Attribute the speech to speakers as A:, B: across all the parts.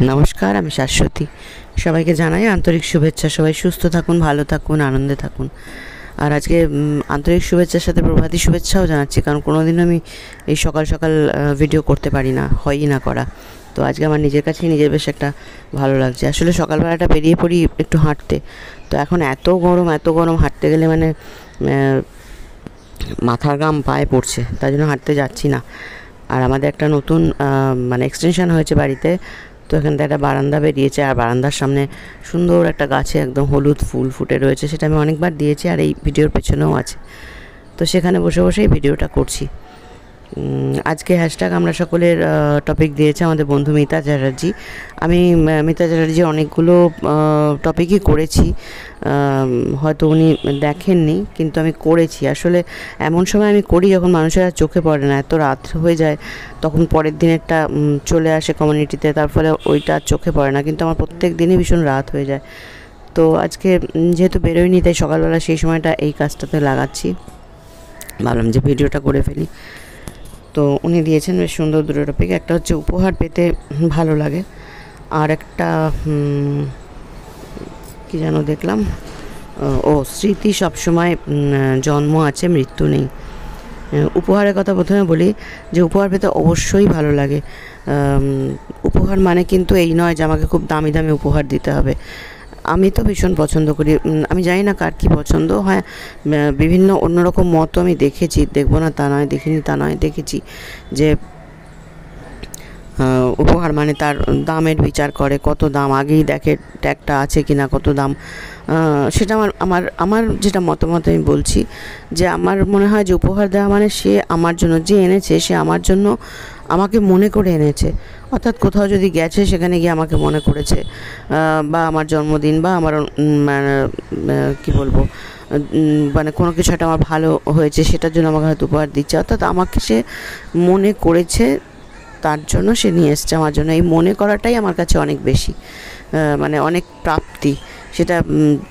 A: নমস্কার, আমি শাশ্বতী। সবাইকে জানাই আন্তরিক শুভেচ্ছা। সবাই সুস্থ থাকুন, ভালো থাকুন, আনন্দে থাকুন। আর আজকে আন্তরিক শুভেচ্ছার সাথে প্রভাতী শুভেচ্ছাও জানাচ্ছি, কারণ কোনোদিনও আমি এই সকাল সকাল ভিডিও করতে পারি না, হয়ই না করা। তো আজকে আমার নিজের কাছেই নিজের বেশ একটা ভালো লাগছে। আসলে সকালবেলাটা বেরিয়ে পড়ি একটু হাঁটতে, তো এখন এত গরম হাঁটতে গেলে মানে মাথার ঘাম পায়ে পড়ছে, তাই জন্য হাঁটতে যাচ্ছি না। আর আমাদের একটা নতুন মানে এক্সটেনশন হয়েছে বাড়িতে, তো এখান থেকে একটা বারান্দা বেরিয়েছে, আর বারান্দার সামনে সুন্দর একটা গাছে একদম হলুদ ফুল ফুটে রয়েছে। সেটা আমি অনেকবার দিয়েছি, আর এই ভিডিওর পেছনেও আছে। তো সেখানে বসে বসেই ভিডিওটা করছি। আজকে হ্যাশট্যাগ আমরা সকলের টপিক দিয়েছে আমাদের বন্ধু মিতা চ্যাটার্জি। আমি মিতা চ্যাটার্জি অনেকগুলো টপিকই করেছি, হয়তো উনি দেখেননি, কিন্তু আমি করেছি। আসলে এমন সময় আমি করি যখন মানুষের আর চোখে পড়ে না, এত রাত হয়ে যায়, তখন পরের দিনেরটা চলে আসে কমিউনিটিতে, তার ফলে ওইটা আর চোখে পড়ে না, কিন্তু আমার প্রত্যেক দিনই ভীষণ রাত হয়ে যায়। তো আজকে যেহেতু বেরোয়নি, তাই সকালবেলা সেই সময়টা এই কাজটাতে লাগাচ্ছি। ভাবলাম যে ভিডিওটা করে ফেলি। তো উনি দিয়েছেন বেশ সুন্দর দুটো টপিক। একটা হচ্ছে উপহার পেতে ভালো লাগে, আর একটা কি যেন দেখলাম, স্মৃতি সবসময় জন্ম আছে, মৃত্যু নেই। উপহারের কথা প্রথমে বলি যে উপহার পেতে অবশ্যই ভালো লাগে। উপহার মানে কিন্তু এই নয় যে আমাকে খুব দামি দামি উপহার দিতে হবে। আমি তো ভীষণ পছন্দ করি, আমি জানি না কার কী পছন্দ হয়, বিভিন্ন অন্যরকম মতও আমি দেখেছি, দেখবো না তা নয়, দেখিনি তা নয়, দেখেছি যে উপহার মানে তার দামের বিচার করে, কত দাম, আগেই দেখে ট্যাগটা আছে কিনা, কত দাম। সেটা আমার যেটা মতামত আমি বলছি, যে আমার মনে হয় যে উপহার দেওয়া মানে সে আমার জন্য, যে এনেছে সে আমার জন্য আমাকে মনে করে এনেছে। অর্থাৎ কোথাও যদি গেছে, সেখানে গিয়ে আমাকে মনে করেছে, বা আমার জন্মদিন, বা আমার কী বলবো, মানে কোনো কিছু একটা আমার ভালো হয়েছে, সেটার জন্য আমাকে হয়তো উপহার দিচ্ছে। অর্থাৎ আমাকে সে মনে করেছে, তার জন্য সে নিয়ে এসছে আমার জন্য। এই মনে করাটাই আমার কাছে অনেক বেশি, মানে অনেক প্রাপ্তি। সেটা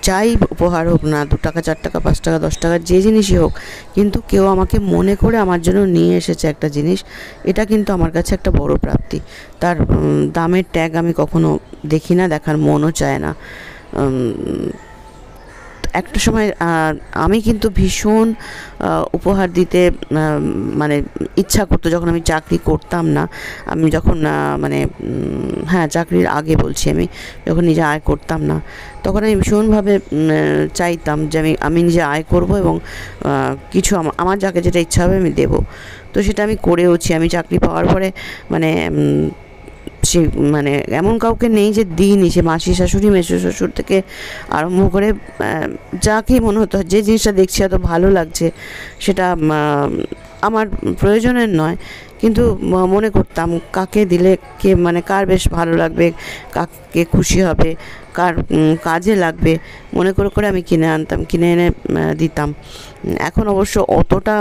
A: চাই উপহার হোক না, 2 টাকা, 4 টাকা, 5 টাকা, 10 টাকা, যে জিনিসই হোক, কিন্তু কেউ আমাকে মনে করে আমার জন্য নিয়ে এসেছে একটা জিনিস, এটা কিন্তু আমার কাছে একটা বড় প্রাপ্তি। তার দামের ট্যাগ আমি কখনো দেখি না, দেখার মনও চায় না। একটা সময় আমি কিন্তু ভীষণ উপহার দিতে মানে ইচ্ছা করতো, যখন আমি চাকরি করতাম না। আমি যখন মানে চাকরির আগে বলছি, আমি যখন নিজে আয় করতাম না, তখন আমি ভীষণভাবে চাইতাম যে আমি নিজে আয় করব, এবং কিছু আমার যাকে যেটা ইচ্ছা হবে আমি দেবো। তো সেটা আমি করেওছি। আমি চাকরি পাওয়ার পরে সে মানে এমন কাউকে নেই যে দিইনি, সে মাসি শাশুড়ি, মেসো শ্বশুর থেকে আরম্ভ করে যাকেই মনে হতো, যে জিনিসটা দেখছি এত ভালো লাগছে, সেটা আমার প্রয়োজনের নয়, কিন্তু মনে করতাম কাকে দিলে কে মানে কার বেশ ভালো লাগবে, কাকে খুশি হবে, কার কাজে লাগবে, মনে করে করে আমি কিনে আনতাম, কিনে এনে দিতাম। এখন অবশ্য অতটা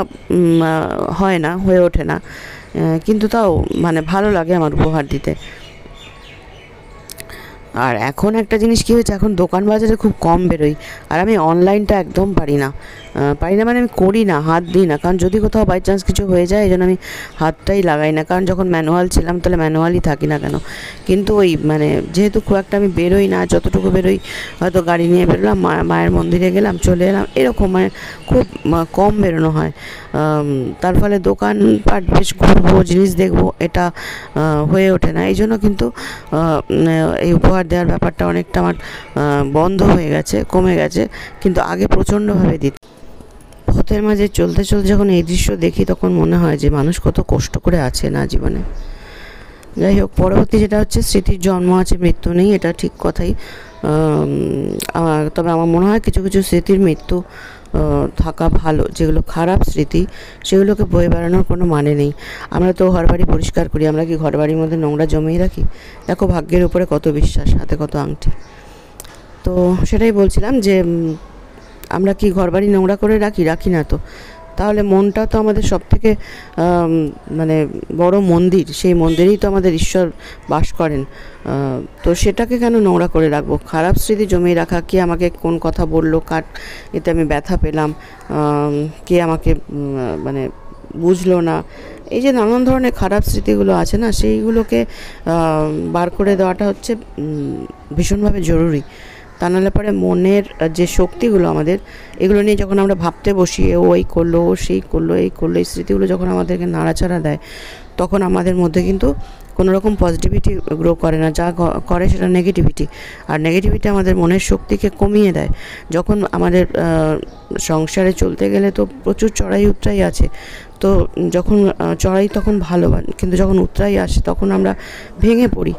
A: হয় না, হয়ে ওঠে না, কিন্তু তাও মানে ভালো লাগে আমার উপহার দিতে। আর এখন একটা জিনিস কী হয়েছে, এখন দোকান বাজারে খুব কম বেরোই, আর আমি অনলাইনটা একদম পারি না মানে আমি করি না, হাত দিই না। কারণ যদি কোথাও বাই চান্স কিছু হয়ে যায়, এই জন্য আমি হাতটাই লাগাই না। কারণ যখন ম্যানুয়াল ছিলাম, তাহলে ম্যানুয়ালই থাকি না কেন, কিন্তু ওই মানে যেহেতু খুব একটা আমি বেরোই না, যতটুকু বেরোই হয়তো গাড়ি নিয়ে বেরোলাম, মায়ের মন্দিরে গেলাম, চলে এলাম, এরকম মানে খুব কম বেরোনো হয়। তার ফলে দোকানপাট বেশ ঘুরবো, জিনিস দেখবো, এটা হয়ে ওঠে না। এই জন্য কিন্তু এই উপহার দেওয়ার ব্যাপারটা অনেকটা আমার বন্ধ হয়ে গেছে, কমে গেছে, কিন্তু আগে প্রচণ্ডভাবে দিত। পথের মাঝে চলতে চলতে যখন এই দৃশ্য দেখি, তখন মনে হয় যে মানুষ কত কষ্ট করে আছে না জীবনে। যাই হোক, পরবর্তী যেটা হচ্ছে স্মৃতির জন্ম আছে, মৃত্যু নেই, এটা ঠিক কথাই। তবে আমার মনে হয় কিছু কিছু স্মৃতির মৃত্যু থাকা ভালো। যেগুলো খারাপ স্মৃতি, সেগুলোকে বয়ে বেড়ানোর কোনো মানে নেই। আমরা তো ঘরবাড়ি পরিষ্কার করি, আমরা কি ঘরবাড়ির মধ্যে নোংরা জমিয়ে রাখি? দেখো ভাগ্যের উপরে কত বিশ্বাস, হাতে কত আংটি। তো সেটাই বলছিলাম যে আমরা কি ঘরবাড়ি নোংরা করে রাখি না তো। তাহলে মনটা তো আমাদের সবথেকে মানে বড় মন্দির, সেই মন্দিরেই তো আমাদের ঈশ্বর বাস করেন। তো সেটাকে কেন নোংরা করে রাখবো? খারাপ স্মৃতি জমিয়ে রাখা, কে আমাকে কোন কথা বললো, কার এতে আমি ব্যথা পেলাম, কে আমাকে মানে বুঝলো না, এই যে নানান ধরনের খারাপ স্মৃতিগুলো আছে না, সেইগুলোকে বার করে দেওয়াটা হচ্ছে ভীষণভাবে জরুরি। তা নাহলে পরে মনের যে শক্তিগুলো আমাদের, এগুলো নিয়ে যখন আমরা ভাবতে বসি, ও এই করলো, ও সেই করলো, এই করলো, এই স্মৃতিগুলো যখন আমাদেরকে নাড়াচাড়া দেয়, তখন আমাদের মধ্যে কিন্তু কোনো রকম পজিটিভিটি গ্রো করে না, যা করে সেটা নেগেটিভিটি। আর নেগেটিভিটি আমাদের মনের শক্তিকে কমিয়ে দেয়। যখন আমাদের সংসারে চলতে গেলে তো প্রচুর চড়াই উতরাই আছে, তো যখন চড়াই তখন ভালো, কিন্তু যখন উতরাই আসে তখন আমরা ভেঙে পড়ি।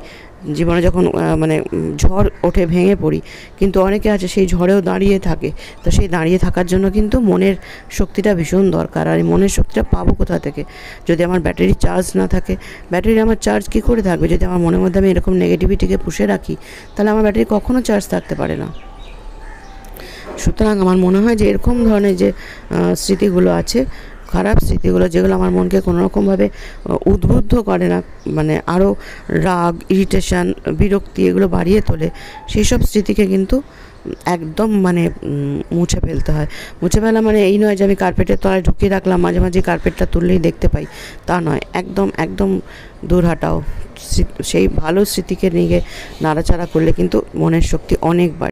A: জীবনে যখন মানে ঝড় ওঠে ভেঙে পড়ি, কিন্তু অনেকে আছে সেই ঝড়েও দাঁড়িয়ে থাকে। তো সেই দাঁড়িয়ে থাকার জন্য কিন্তু মনের শক্তিটা ভীষণ দরকার। আর এই মনের শক্তিটা পাবো কোথা থেকে? যদি আমার ব্যাটারি চার্জ না থাকে, ব্যাটারি আমার চার্জ কী করে থাকবে? যদি আমার মনের মধ্যে আমি এরকম নেগেটিভিটিকে পুষে রাখি, তাহলে আমার ব্যাটারি কখনো চার্জ থাকতে পারে না। সুতরাং আমার মনে হয় যে এরকম ধরনের যে স্মৃতিগুলো আছে, খারাপ স্মৃতিগুলো, যেগুলো আমার মনকে কোনোরকমভাবে উদ্বুদ্ধ করে না, মানে আরও রাগ, ইরিটেশন, বিরক্তি এগুলো বাড়িয়ে তোলে, সেই সব স্মৃতিকে কিন্তু একদম মানে মুছে ফেলতে হয়। মুছে ফেলা মানে এই নয় যে আমি কার্পেটের তলায় ঢুকিয়ে রাখলাম, মাঝে মাঝে কার্পেটটা তুললেই দেখতে পাই, তা নয়। একদম একদম দূর হাঁটাও। সেই ভালো স্মৃতিকে নিয়ে নাড়াচাড়া করলে কিন্তু মনের শক্তি অনেক বাড়ে।